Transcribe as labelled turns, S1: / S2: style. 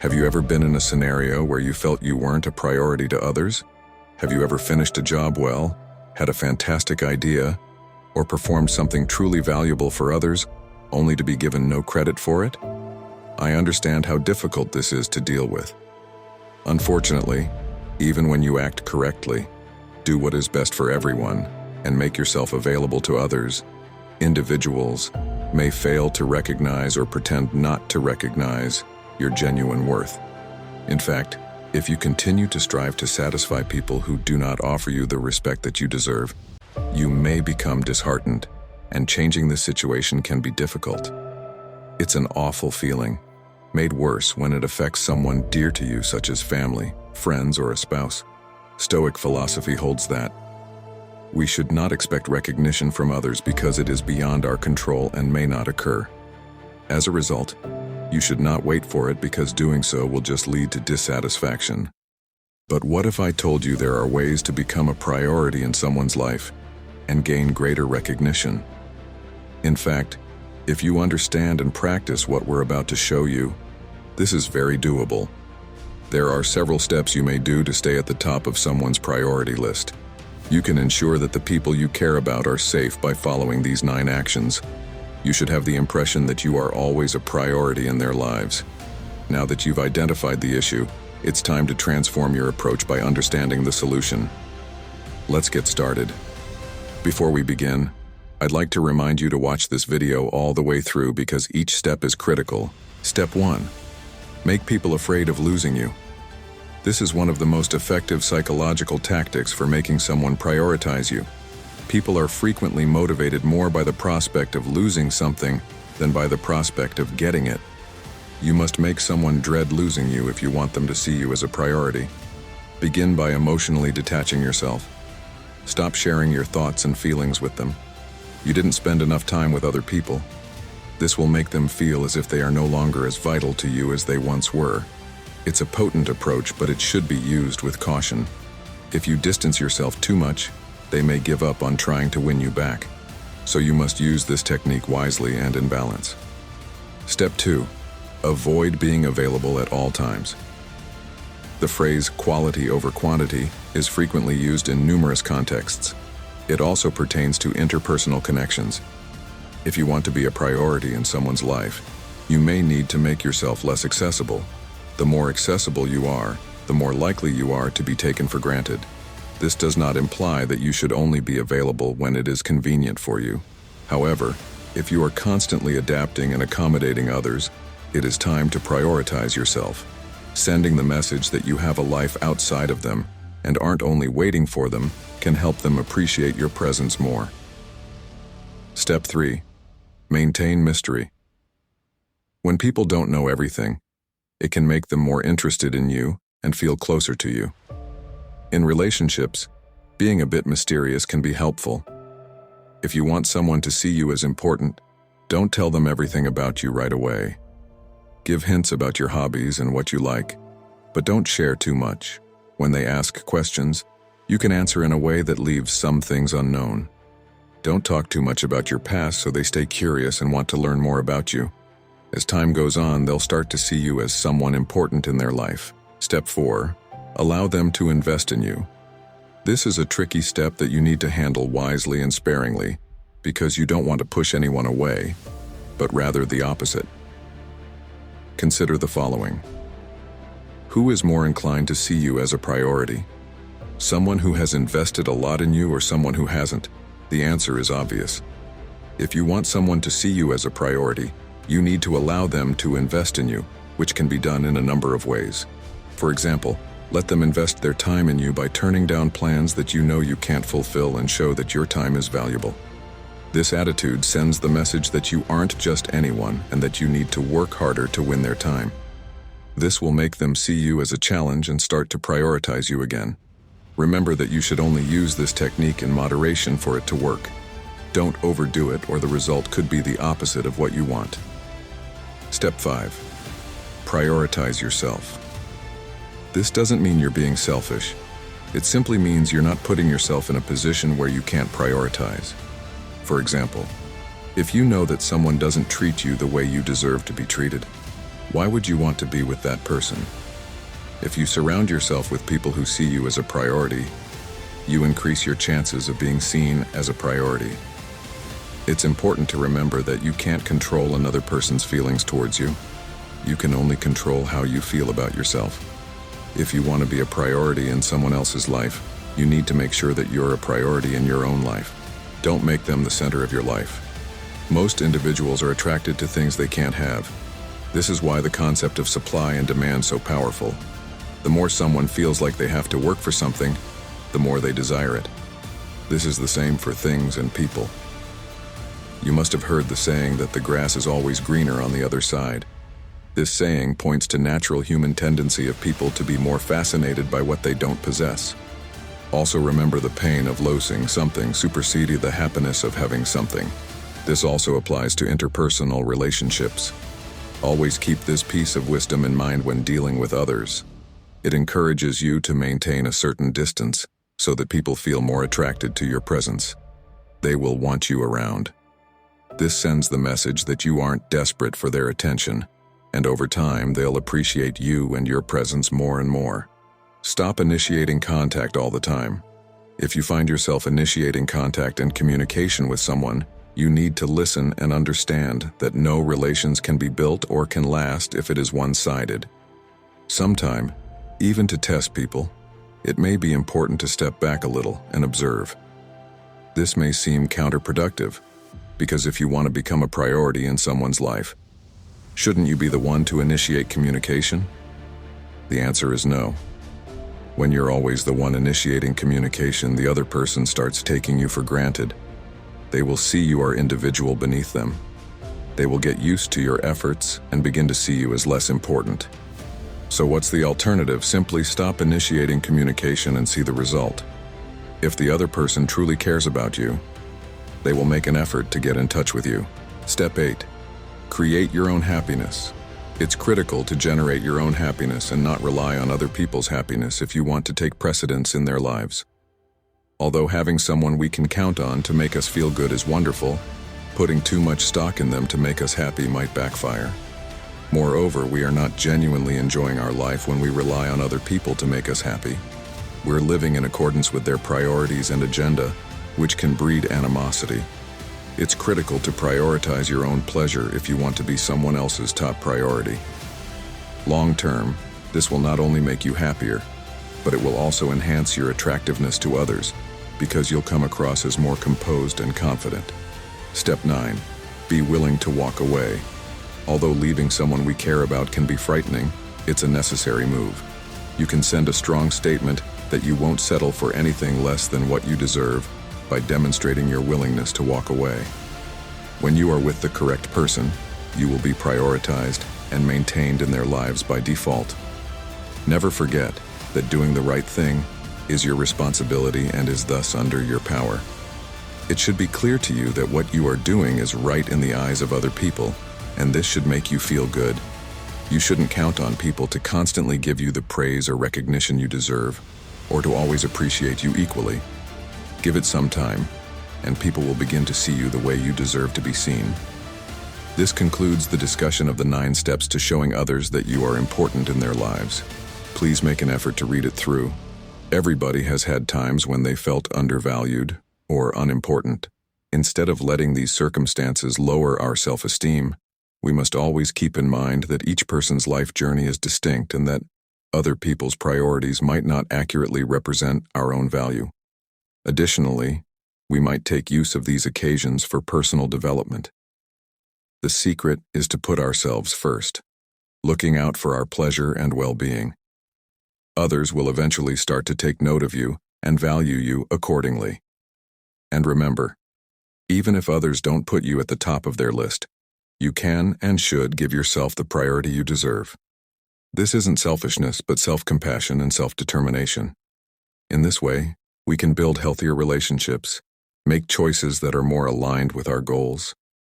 S1: Have you ever been in a scenario where you felt you weren't a priority to others? Have you ever finished a job well, had a fantastic idea, or performed something truly valuable for others, only to be given no credit for it? I understand how difficult this is to deal with. Unfortunately, even when you act correctly, do what is best for everyone, and make yourself available to others, individuals may fail to recognize or pretend not to recognize your genuine worth. In fact, if you continue to strive to satisfy people who do not offer you the respect that you deserve, you may become disheartened, and changing the situation can be difficult. It's an awful feeling, made worse when it affects someone dear to you, such as family, friends, or a spouse. Stoic philosophy holds that we should not expect recognition from others because it is beyond our control and may not occur. As a result, you should not wait for it because doing so will just lead to dissatisfaction. But what if I told you there are ways to become a priority in someone's life and gain greater recognition? In fact, if you understand and practice what we're about to show you, this is very doable. There are several steps you may do to stay at the top of someone's priority list. You can ensure that the people you care about are safe by following these 9 actions. You should have the impression that you are always a priority in their lives. Now that you've identified the issue, it's time to transform your approach by understanding the solution. Let's get started. Before we begin, I'd like to remind you to watch this video all the way through because each step is critical. Step 1. Make people afraid of losing you. This is one of the most effective psychological tactics for making someone prioritize you. People are frequently motivated more by the prospect of losing something than by the prospect of getting it. You must make someone dread losing you if you want them to see you as a priority. Begin by emotionally detaching yourself. Stop sharing your thoughts and feelings with them. You didn't spend enough time with other people. This will make them feel as if they are no longer as vital to you as they once were. It's a potent approach, but it should be used with caution. If you distance yourself too much, they may give up on trying to win you back. So you must use this technique wisely and in balance. Step 2. Avoid being available at all times. The phrase quality over quantity is frequently used in numerous contexts. It also pertains to interpersonal connections. If you want to be a priority in someone's life, you may need to make yourself less accessible. The more accessible you are, the more likely you are to be taken for granted. This does not imply that you should only be available when it is convenient for you. However, if you are constantly adapting and accommodating others, it is time to prioritize yourself. Sending the message that you have a life outside of them and aren't only waiting for them can help them appreciate your presence more. Step 3. Maintain mystery. When people don't know everything, it can make them more interested in you and feel closer to you. In relationships, being a bit mysterious can be helpful. If you want someone to see you as important, don't tell them everything about you right away. Give hints about your hobbies and what you like, but don't share too much. When they ask questions, you can answer in a way that leaves some things unknown. Don't talk too much about your past so they stay curious and want to learn more about you. As time goes on, they'll start to see you as someone important in their life. Step 4. Allow them to invest in you. This is a tricky step that you need to handle wisely and sparingly because you don't want to push anyone away, but rather the opposite. Consider the following. Who is more inclined to see you as a priority? Someone who has invested a lot in you or someone who hasn't? The answer is obvious. If you want someone to see you as a priority, you need to allow them to invest in you, which can be done in a number of ways. For example, let them invest their time in you by turning down plans that you know you can't fulfill and show that your time is valuable. This attitude sends the message that you aren't just anyone and that you need to work harder to win their time. This will make them see you as a challenge and start to prioritize you again. Remember that you should only use this technique in moderation for it to work. Don't overdo it or the result could be the opposite of what you want. Step 5. Prioritize yourself. This doesn't mean you're being selfish. It simply means you're not putting yourself in a position where you can't prioritize. For example, if you know that someone doesn't treat you the way you deserve to be treated, Why would you want to be with that person? If you surround yourself with people who see you as a priority, you increase your chances of being seen as a priority. It's important to remember that you can't control another person's feelings towards you. You can only control how you feel about yourself. If you want to be a priority in someone else's life, you need to make sure that you're a priority in your own life. Don't make them the center of your life. Most individuals are attracted to things they can't have. This is why the concept of supply and demand is so powerful. The more someone feels like they have to work for something, the more they desire it. This is the same for things and people. You must have heard the saying that the grass is always greener on the other side. This saying points to natural human tendency of people to be more fascinated by what they don't possess. Also remember the pain of losing something superseding the happiness of having something. This also applies to interpersonal relationships. Always keep this piece of wisdom in mind when dealing with others. It encourages you to maintain a certain distance so that people feel more attracted to your presence. They will want you around. This sends the message that you aren't desperate for their attention, and over time they'll appreciate you and your presence more and more. Stop initiating contact all the time. If you find yourself initiating contact and communication with someone, you need to listen and understand that no relations can be built or can last if it is one-sided. Sometime, even to test people, it may be important to step back a little and observe. This may seem counterproductive, because if you want to become a priority in someone's life, shouldn't you be the one to initiate communication? The answer is no. When you're always the one initiating communication, the other person starts taking you for granted. They will see you are individual beneath them. They will get used to your efforts and begin to see you as less important. So what's the alternative? Simply stop initiating communication and see the result. If the other person truly cares about you, they will make an effort to get in touch with you. Step 8. Create your own happiness. It's critical to generate your own happiness and not rely on other people's happiness if you want to take precedence in their lives. Although having someone we can count on to make us feel good is wonderful, putting too much stock in them to make us happy might backfire. Moreover, we are not genuinely enjoying our life when we rely on other people to make us happy. We're living in accordance with their priorities and agenda, which can breed animosity. It's critical to prioritize your own pleasure if you want to be someone else's top priority. Long term, this will not only make you happier, but it will also enhance your attractiveness to others, because you'll come across as more composed and confident. Step 9. Be willing to walk away. Although leaving someone we care about can be frightening, it's a necessary move. You can send a strong statement that you won't settle for anything less than what you deserve by demonstrating your willingness to walk away. When you are with the correct person, you will be prioritized and maintained in their lives by default. Never forget that doing the right thing is your responsibility and is thus under your power. It should be clear to you that what you are doing is right in the eyes of other people, and this should make you feel good. You shouldn't count on people to constantly give you the praise or recognition you deserve, or to always appreciate you equally. Give it some time, and people will begin to see you the way you deserve to be seen. This concludes the discussion of the 9 steps to showing others that you are important in their lives. Please make an effort to read it through. Everybody has had times when they felt undervalued or unimportant. Instead of letting these circumstances lower our self-esteem, we must always keep in mind that each person's life journey is distinct and that other people's priorities might not accurately represent our own value. Additionally, we might take use of these occasions for personal development. The secret is to put ourselves first, looking out for our pleasure and well-being. Others will eventually start to take note of you and value you accordingly. And remember, even if others don't put you at the top of their list, you can and should give yourself the priority you deserve. This isn't selfishness, but self-compassion and self-determination. In this way, we can build healthier relationships, make choices that are more aligned with our goals,